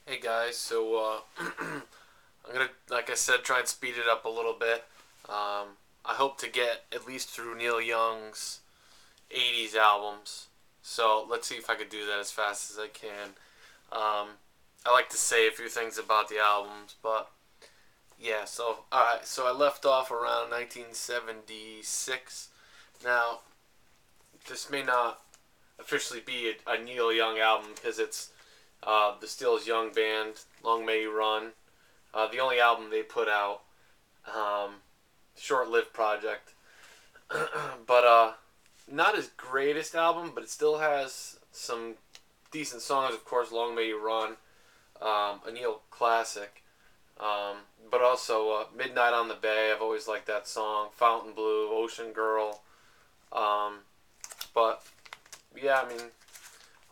Hey guys, I'm gonna, like I said, try and speed it up a little bit. I hope to get at least through Neil Young's '80s albums. So let's see if I could do that as fast as I can. Um, I like to say a few things about the albums, but yeah. So I left off around 1976. Now, this may not officially be a Neil Young album because it's the Stills Young Band, Long May You Run. The only album they put out, um, short-lived project, but not his greatest album, but it still has some decent songs. Of course, "Long May You Run," a Neil classic, um, but also "Midnight on the Bay." I've always liked that song. "Fontainebleau," "Ocean Girl," um, but yeah, I mean,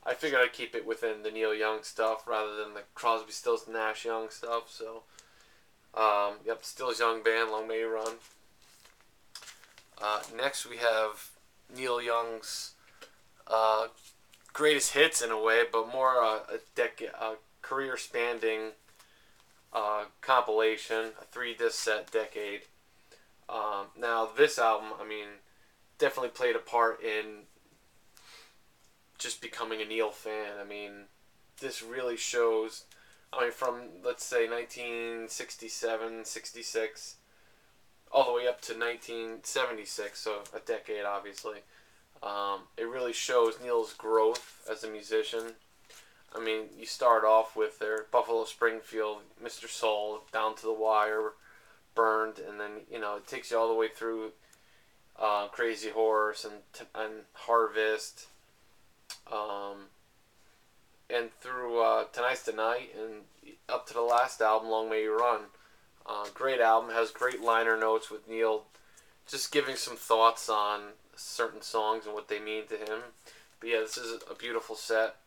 I figured I'd keep it within the Neil Young stuff rather than the Crosby, Stills, Nash Young stuff. Yep, Stills Young Band, "Long May You Run." Next, we have Neil Young's uh, greatest hits in a way, but more a career spanning compilation, a 3 disc set, Decade. Now, this album, I mean, definitely played a part in just becoming a Neil fan. I mean, this really shows. I mean, from let's say 1967, 66, all the way up to 1976, so a decade, obviously. It really shows Neil's growth as a musician. I mean, you start off with their Buffalo Springfield, Mr. Soul, Down to the Wire, Burned, and then it takes you all the way through Crazy Horse and Harvest, um, and through Tonight's the Night, and up to the last album, Long May You Run. Great album, has great liner notes with Neil just giving some thoughts on certain songs and what they mean to him. But yeah, this is a beautiful set.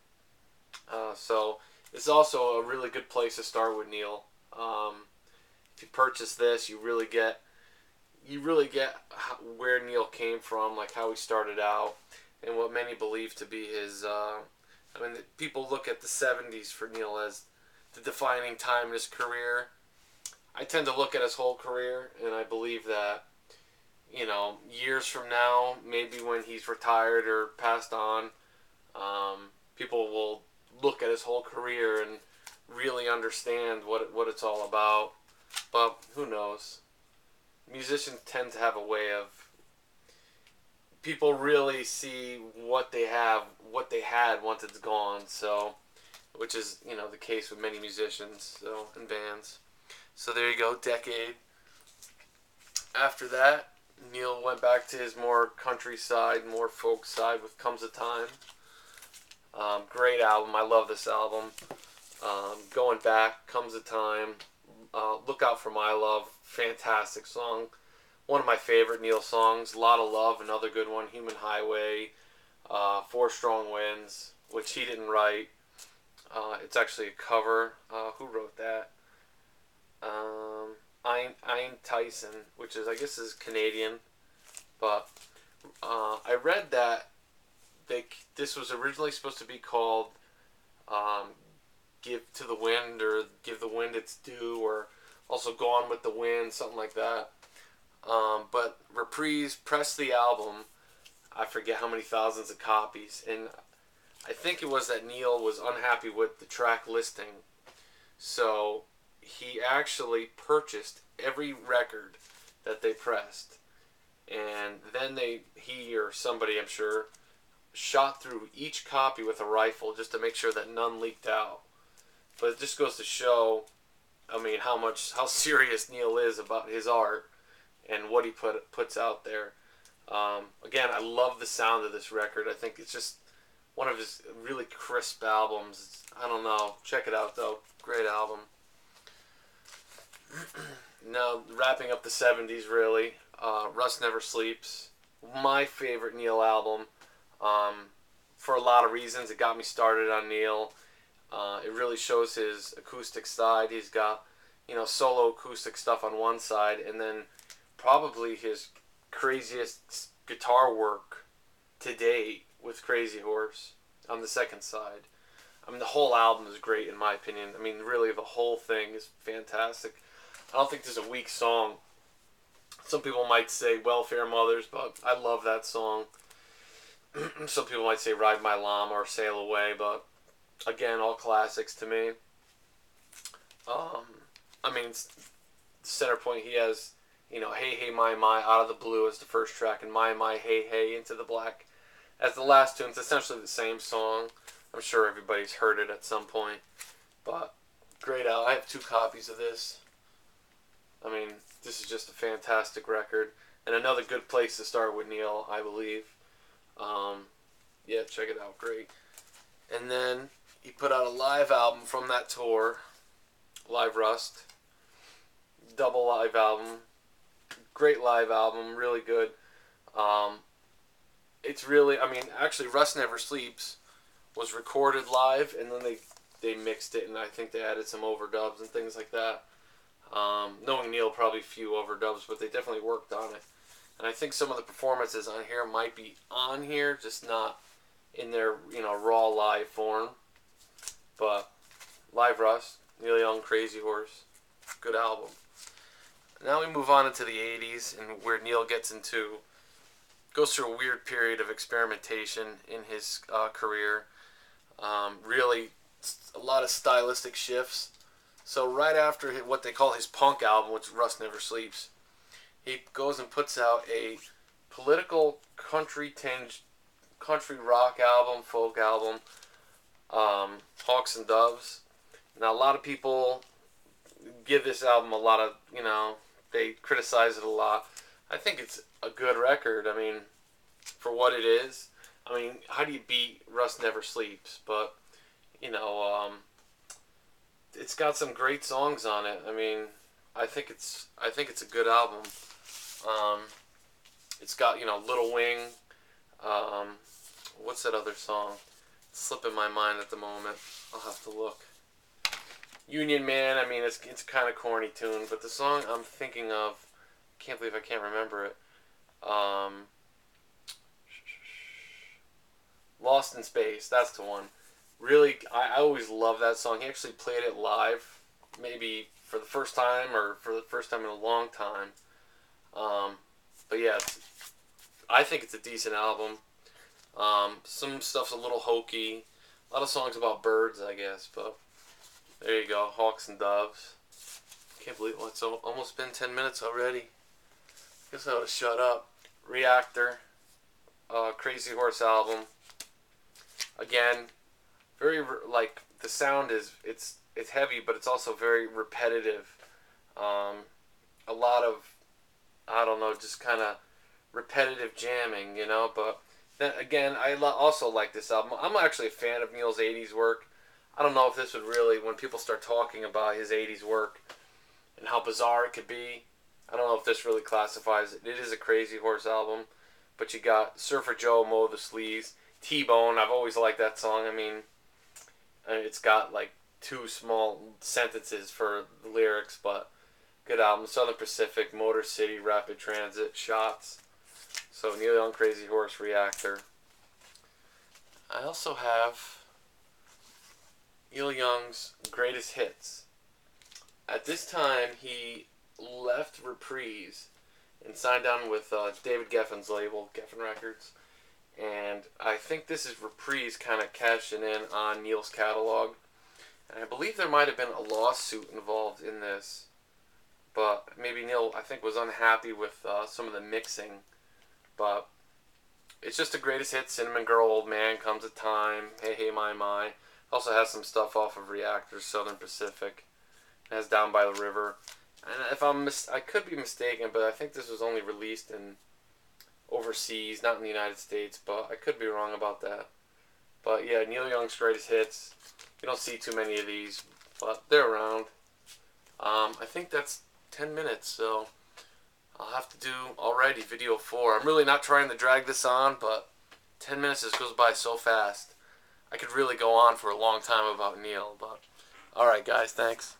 So it's also a really good place to start with Neil. If you purchase this, you really get where Neil came from, like how he started out, and what many believe to be his. I mean, people look at the '70s for Neil as the defining time in his career. I tend to look at his whole career, and I believe that years from now, maybe when he's retired or passed on, people will look at his whole career and really understand what it's all about. But who knows? Musicians tend to have a way of people really see what they had once it's gone. So, which is the case with many musicians and bands. So there you go, Decade. After that, Neil went back to his more countryside, more folk side with "Comes a Time." Great album. I love this album. Going back, "Comes a Time." "Look Out for My Love." Fantastic song. One of my favorite Neil songs. "A Lot of Love," another good one. "Human Highway." "Four Strong Winds," which he didn't write. It's actually a cover. Who wrote that? Ian Tyson, which is I guess is Canadian, but I read that this was originally supposed to be called um, "Give to the Wind" or "Give the Wind Its Due" or also "Gone with the Wind," something like that. But Reprise pressed the album. I forget how many thousands of copies, and I think it was that Neil was unhappy with the track listing, so he actually purchased every record that they pressed, and then he or somebody, I'm sure, shot through each copy with a rifle just to make sure that none leaked out. But it just goes to show, I mean, how serious Neil is about his art and what he puts out there. Again, I love the sound of this record. I think it's just one of his really crisp albums. I don't know. Check it out though. Great album. Now wrapping up the '70s, really. Rust Never Sleeps. My favorite Neil album. Um, for a lot of reasons, it got me started on Neil. It really shows his acoustic side. He's got solo acoustic stuff on one side, and then probably his craziest guitar work to date with Crazy Horse on the second side. I mean, the whole album is great in my opinion. I mean, really, the whole thing is fantastic. I don't think there's a weak song. Some people might say Welfare Mothers, but I love that song. Some people might say Ride My Llama or Sail Away, but again, all classics to me. Um, I mean, center point, he has, Hey Hey My Out of the Blue as the first track, and My Hey Hey Into the Black as the last tune. It's essentially the same song. I'm sure everybody's heard it at some point, but great out. I have 2 copies of this. I mean, this is just a fantastic record, and another good place to start with Neil, I believe. Yeah, check it out, great. And then he put out a live album from that tour, Live Rust, double live album, great live album, really good. It's really, I mean, actually, Rust Never Sleeps was recorded live, and then they mixed it, and I think they added some overdubs and things like that. Knowing Neil, probably few overdubs, but they definitely worked on it. And I think some of the performances on here might be on here, just not in their, raw live form. But Live Rust, Neil Young, Crazy Horse, good album. Now we move on into the 80s, and where Neil goes through a weird period of experimentation in his career. Really, a lot of stylistic shifts. So right after what they call his punk album, which Rust Never Sleeps, he goes and puts out a political country-tinged country rock album, folk album, Hawks and Doves. Now, a lot of people give this album a lot of, they criticize it a lot. I think it's a good record. I mean, for what it is. I mean, how do you beat Rust Never Sleeps? But, it's got some great songs on it. I mean, I think it's a good album. It's got, Little Wing. What's that other song? It's slipping my mind at the moment. I'll have to look. Union Man. I mean, it's kind of corny tune, but the song I'm thinking of, can't believe I can't remember it. Lost in Space. That's the one. Really, I always love that song. He actually played it live, maybe for the first time or for the first time in a long time. But yeah, I think it's a decent album. Some stuff's a little hokey. A lot of songs about birds, I guess. But there you go, Hawks and Doves. Can't believe it's almost been 10 minutes already. Guess I ought to shut up. Reactor, Crazy Horse album. Again, very the sound is it's heavy, but it's also very repetitive. A lot of, I don't know, just kind of repetitive jamming, But then again, I also like this album. I'm actually a fan of Neil's 80s work. I don't know if this would really, when people start talking about his 80s work and how bizarre it could be, I don't know if this really classifies it. It is a Crazy Horse album, but you got Surfer Joe, Mow the Sleeves, T-Bone. I've always liked that song. I mean, it's got like 2 small sentences for the lyrics, but good album. Southern Pacific, Motor City, Rapid Transit, Shots. So Neil Young, Crazy Horse, Reactor. I also have Neil Young's Greatest Hits. At this time, he left Reprise and signed on with David Geffen's label, Geffen Records. And I think this is Reprise kind of cashing in on Neil's catalog. And I believe there might have been a lawsuit involved in this. But maybe Neil, I think, was unhappy with some of the mixing. But it's just the Greatest Hits. Cinnamon Girl, Old Man, Comes a Time, Hey Hey My. Also has some stuff off of Reactors, Southern Pacific. It has Down by the River. And if I could be mistaken, but I think this was only released in overseas, not in the United States, but I could be wrong about that. But yeah, Neil Young's Greatest Hits. You don't see too many of these, but they're around. I think that's 10 minutes, so I'll have to do already video 4. I'm really not trying to drag this on, but 10 minutes just goes by so fast. I could really go on for a long time about Neil, but alright guys, thanks.